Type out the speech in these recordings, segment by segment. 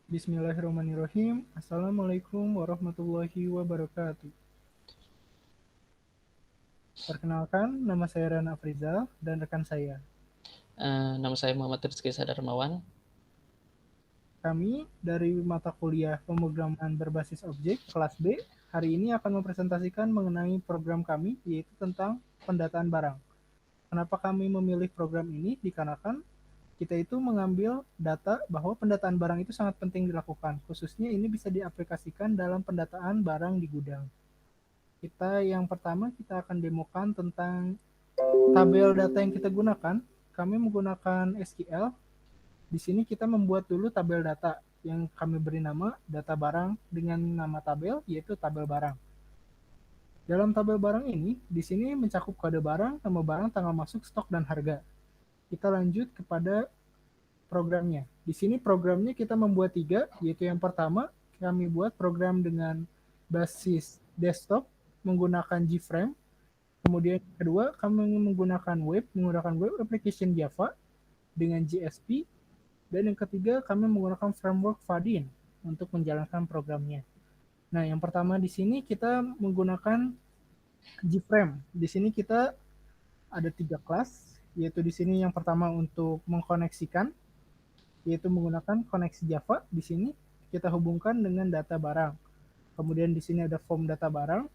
Bismillahirrahmanirrahim. Assalamualaikum warahmatullahi wabarakatuh. Perkenalkan, nama saya Rana Afrizal dan rekan saya. Nama saya Muhammad Rizky Sadarmawan. Kami dari mata kuliah pemrograman berbasis objek kelas B hari ini akan mempresentasikan mengenai program kami, yaitu tentang pendataan barang. Kenapa kami memilih program ini? Dikarenakan kita itu mengambil data bahwa pendataan barang itu sangat penting dilakukan. Khususnya ini bisa diaplikasikan dalam pendataan barang di gudang. Yang pertama kita akan demokan tentang tabel data yang kita gunakan. Kami menggunakan SQL. Di sini kita membuat dulu tabel data yang kami beri nama data barang dengan nama tabel, yaitu tabel barang. Dalam tabel barang ini, di sini mencakup kode barang, nama barang, tanggal masuk, stok, dan harga. Kita lanjut kepada programnya. Di sini programnya kita membuat 3, yaitu yang pertama, kami buat program dengan basis desktop menggunakan Gframe. Kemudian yang kedua, kami menggunakan web application Java dengan JSP. Dan yang ketiga, kami menggunakan framework Vaadin untuk menjalankan programnya. Nah, yang pertama di sini kita menggunakan Gframe. Di sini kita ada 3 kelas, yaitu di sini yang pertama untuk mengkoneksikan, yaitu menggunakan koneksi Java. Di sini kita hubungkan dengan data barang. Kemudian di sini ada form data barang.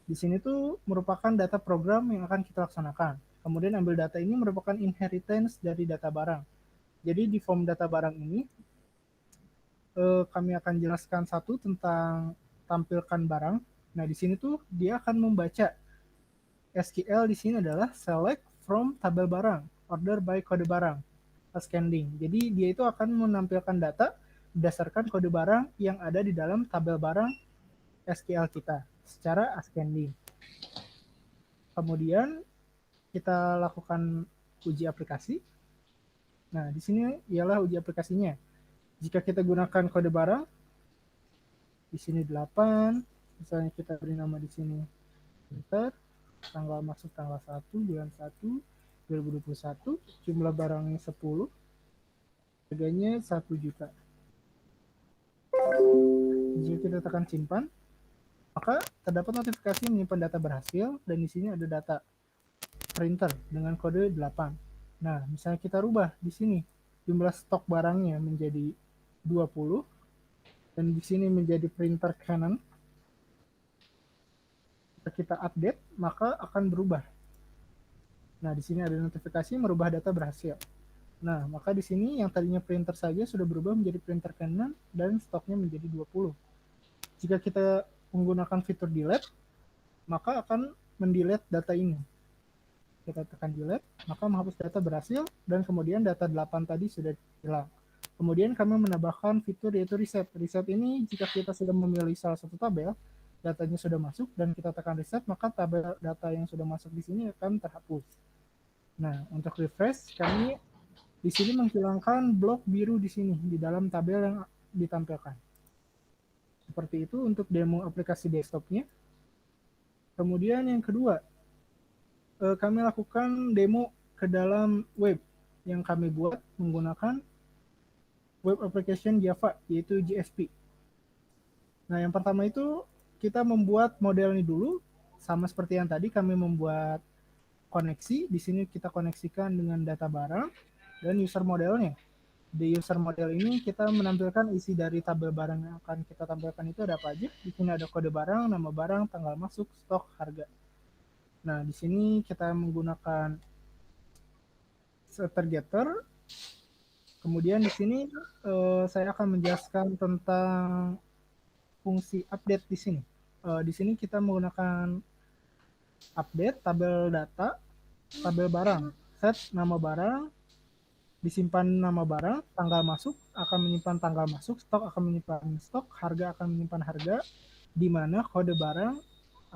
Di sini tuh merupakan data program yang akan kita laksanakan. Kemudian ambil data ini merupakan inheritance dari data barang. Jadi di form data barang ini kami akan jelaskan satu tentang tampilkan barang. Nah, di sini tuh dia akan membaca SQL di sini adalah select from tabel barang, order by kode barang, ascending. Jadi dia itu akan menampilkan data berdasarkan kode barang yang ada di dalam tabel barang SQL kita secara ascending. Kemudian kita lakukan uji aplikasi. Nah, di sini ialah uji aplikasinya. Jika kita gunakan kode barang, di sini 8, misalnya kita beri nama di sini printer, tanggal masuk tanggal 1, bulan 1, 2021, jumlah barangnya 10, harganya 1 juta. Jika kita tekan simpan, maka terdapat notifikasi menyimpan data berhasil, dan di sini ada data printer dengan kode 8. Nah, misalnya kita rubah di sini jumlah stok barangnya menjadi 20 dan di sini menjadi printer Canon. Jika kita update, maka akan berubah. Nah, di sini ada notifikasi merubah data berhasil. Nah, maka di sini yang tadinya printer saja sudah berubah menjadi printer Canon dan stoknya menjadi 20. Jika kita menggunakan fitur delete, maka akan mendelete data ini. Kita tekan delete, maka menghapus data berhasil, dan kemudian data 8 tadi sudah hilang. Kemudian kami menambahkan fitur yaitu reset. Reset ini jika kita sudah memilih salah satu tabel, datanya sudah masuk, dan kita tekan reset, maka tabel data yang sudah masuk di sini akan terhapus. Nah, untuk refresh, kami di sini menghilangkan blok biru di sini, di dalam tabel yang ditampilkan. Seperti itu untuk demo aplikasi desktopnya. Kemudian yang kedua, kami lakukan demo ke dalam web yang kami buat menggunakan web application Java, yaitu JSP. Nah, yang pertama itu kita membuat model ini dulu, sama seperti yang tadi kami membuat koneksi. Di sini kita koneksikan dengan data barang dan user modelnya. Di user model ini kita menampilkan isi dari tabel barang yang akan kita tampilkan itu ada apa aja. Di sini ada kode barang, nama barang, tanggal masuk, stok, harga. Nah, di sini kita menggunakan Stargetter. Kemudian di sini saya akan menjelaskan tentang fungsi update di sini. Di sini kita menggunakan update tabel data, tabel barang, set nama barang, disimpan nama barang, tanggal masuk akan menyimpan tanggal masuk, stok akan menyimpan stok, harga akan menyimpan harga, di mana kode barang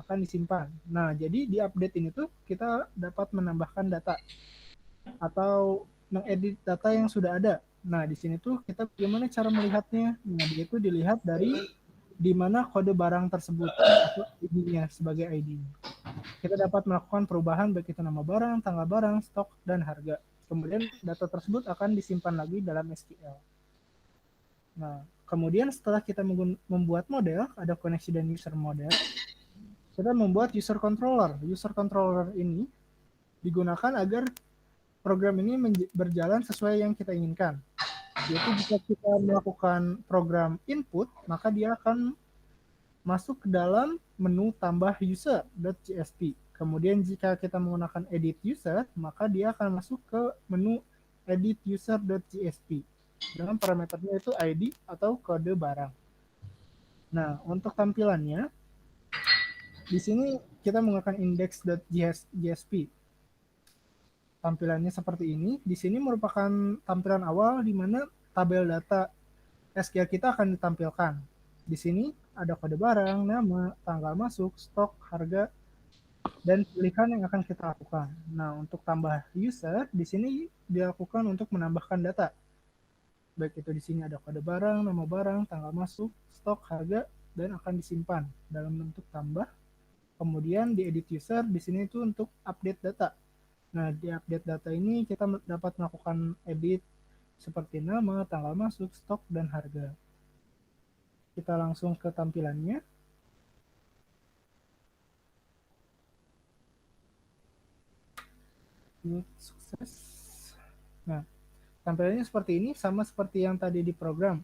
akan disimpan. Nah, jadi di update ini tuh kita dapat menambahkan data atau mengedit data yang sudah ada. Nah, di sini tuh kita bagaimana cara melihatnya? Nah, itu dilihat dari di mana kode barang tersebut atau ID-nya sebagai ID. Kita dapat melakukan perubahan baik itu nama barang, tanggal barang, stok, dan harga. Kemudian data tersebut akan disimpan lagi dalam SQL. Nah, Kemudian setelah kita membuat model, ada koneksi dan user model, kita membuat user controller. User controller ini digunakan agar program ini berjalan sesuai yang kita inginkan. Yaitu jika kita melakukan program input, maka dia akan masuk ke dalam menu tambah user.jsp. Kemudian jika kita menggunakan edit user, maka dia akan masuk ke menu edit user.jsp. Dengan parameternya itu ID atau kode barang. Nah, untuk tampilannya, di sini kita menggunakan index.jsp. Tampilannya seperti ini. Di sini merupakan tampilan awal di mana tabel data SQL kita akan ditampilkan. Di sini ada kode barang, nama, tanggal masuk, stok, harga, dan pilihan yang akan kita lakukan. Nah, untuk tambah user, di sini dilakukan untuk menambahkan data. Baik itu di sini ada kode barang, nama barang, tanggal masuk, stok, harga, dan akan disimpan dalam bentuk tambah. Kemudian di edit user, di sini itu untuk update data. Nah, di update data ini kita dapat melakukan edit seperti nama, tanggal masuk, stok, dan harga. Kita langsung ke tampilannya. Sukses. Nah, tampilannya seperti ini, sama seperti yang tadi di program.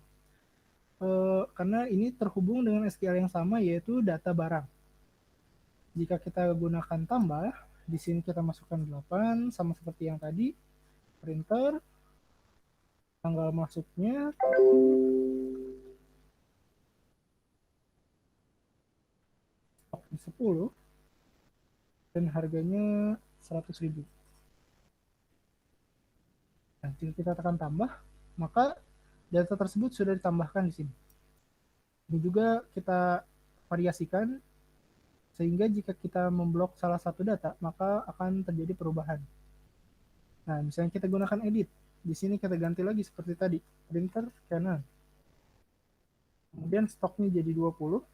Karena ini terhubung dengan SQL yang sama, yaitu data barang. Jika kita gunakan tambah, di sini kita masukkan 8, sama seperti yang tadi, printer, tanggal masuknya, stoknya 10, dan harganya 100.000. Nah, jika kita tekan tambah, maka data tersebut sudah ditambahkan di sini. Ini juga kita variasikan, sehingga jika kita memblok salah satu data, maka akan terjadi perubahan. Nah, misalnya kita gunakan edit. Di sini kita ganti lagi seperti tadi, printer Canon. Kemudian stoknya jadi 20,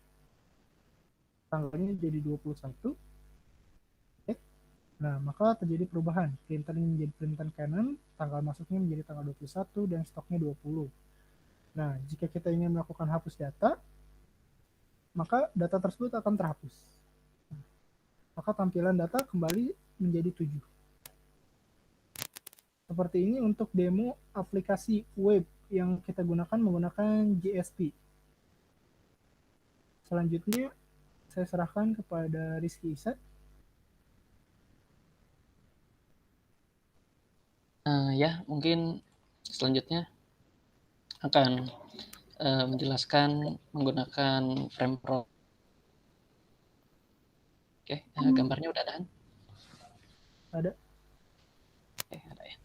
tanggalnya jadi 21. Nah, maka terjadi perubahan. Printernya menjadi printer Canon, tanggal masuknya menjadi tanggal 21, dan stoknya 20. Nah, jika kita ingin melakukan hapus data, maka data tersebut akan terhapus. Maka tampilan data kembali menjadi 7. Seperti ini untuk demo aplikasi web yang kita gunakan menggunakan JSP. Selanjutnya, saya serahkan kepada Rizky Isa. Ya, mungkin selanjutnya akan menjelaskan menggunakan framework. Oke, gambarnya udah ada? Ada. Oke, ada ya.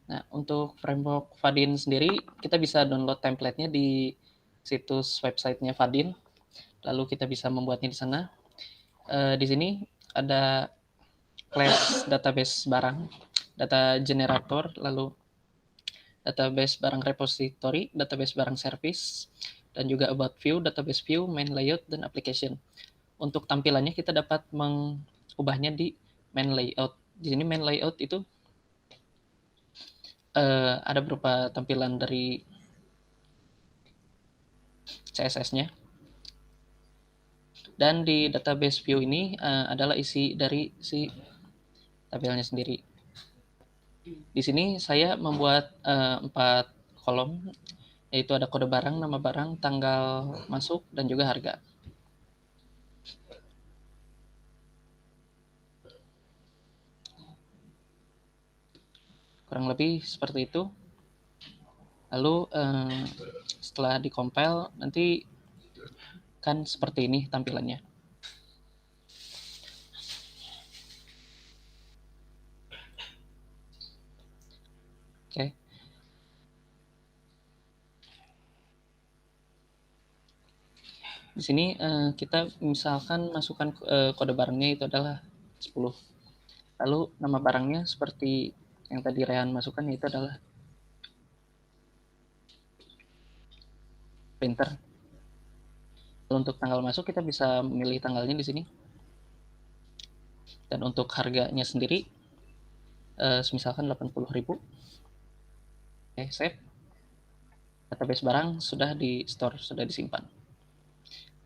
Nah, untuk framework Fadin sendiri, kita bisa download template-nya di situs websitenya Fadin. Lalu kita bisa membuatnya di sana. Di sini ada class database barang, data generator, lalu database barang repository, database barang service, dan juga about view, database view, main layout, dan application. Untuk tampilannya kita dapat mengubahnya di main layout. Di sini main layout itu ada berupa tampilan dari CSS-nya. Dan di database view ini adalah isi dari si tabelnya sendiri. Di sini saya membuat 4 kolom, yaitu ada kode barang, nama barang, tanggal masuk, dan juga harga. Kurang lebih seperti itu. Lalu setelah dikompil nanti kan seperti ini tampilannya. Oke. Di sini kita misalkan masukkan kode barangnya itu adalah 10. Lalu nama barangnya seperti yang tadi Rehan masukkan itu adalah printer. Lalu untuk tanggal masuk kita bisa memilih tanggalnya di sini. Dan untuk harganya sendiri misalkan 80.000. Oke, save. database barang sudah di store, sudah disimpan.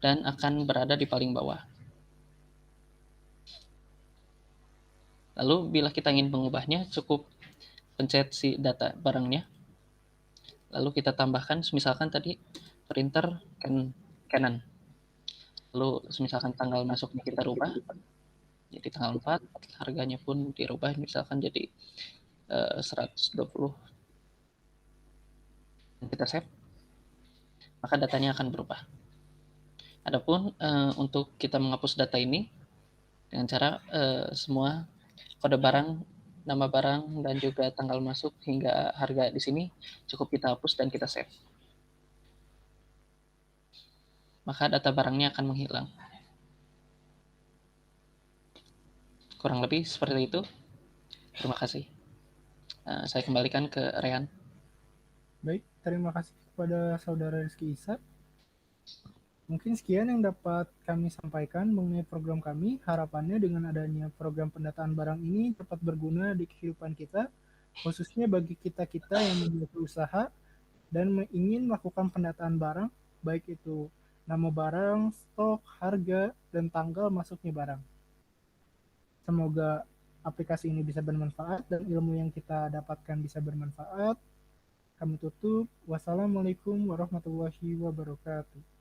Dan akan berada di paling bawah. Lalu bila kita ingin mengubahnya, cukup pencet si data barangnya. Lalu kita tambahkan, misalkan tadi printer Canon. Lalu misalkan tanggal masuknya kita rubah, jadi tanggal 4, harganya pun dirubah misalkan jadi 120. Kita save, maka datanya akan berubah. Adapun untuk kita menghapus data ini dengan cara semua kode barang, nama barang, dan juga tanggal masuk hingga harga di sini cukup kita hapus dan kita save. Maka data barangnya akan menghilang. Kurang lebih seperti itu. Terima kasih. Saya kembalikan ke Rehan. Baik, terima kasih kepada Saudara Rizky Isa. Mungkin sekian yang dapat kami sampaikan mengenai program kami. Harapannya dengan adanya program pendataan barang ini dapat berguna di kehidupan kita, khususnya bagi kita-kita yang memiliki usaha dan ingin melakukan pendataan barang, baik itu nama barang, stok, harga, dan tanggal masuknya barang. Semoga aplikasi ini bisa bermanfaat dan ilmu yang kita dapatkan bisa bermanfaat. Kami tutup. Wassalamualaikum warahmatullahi wabarakatuh.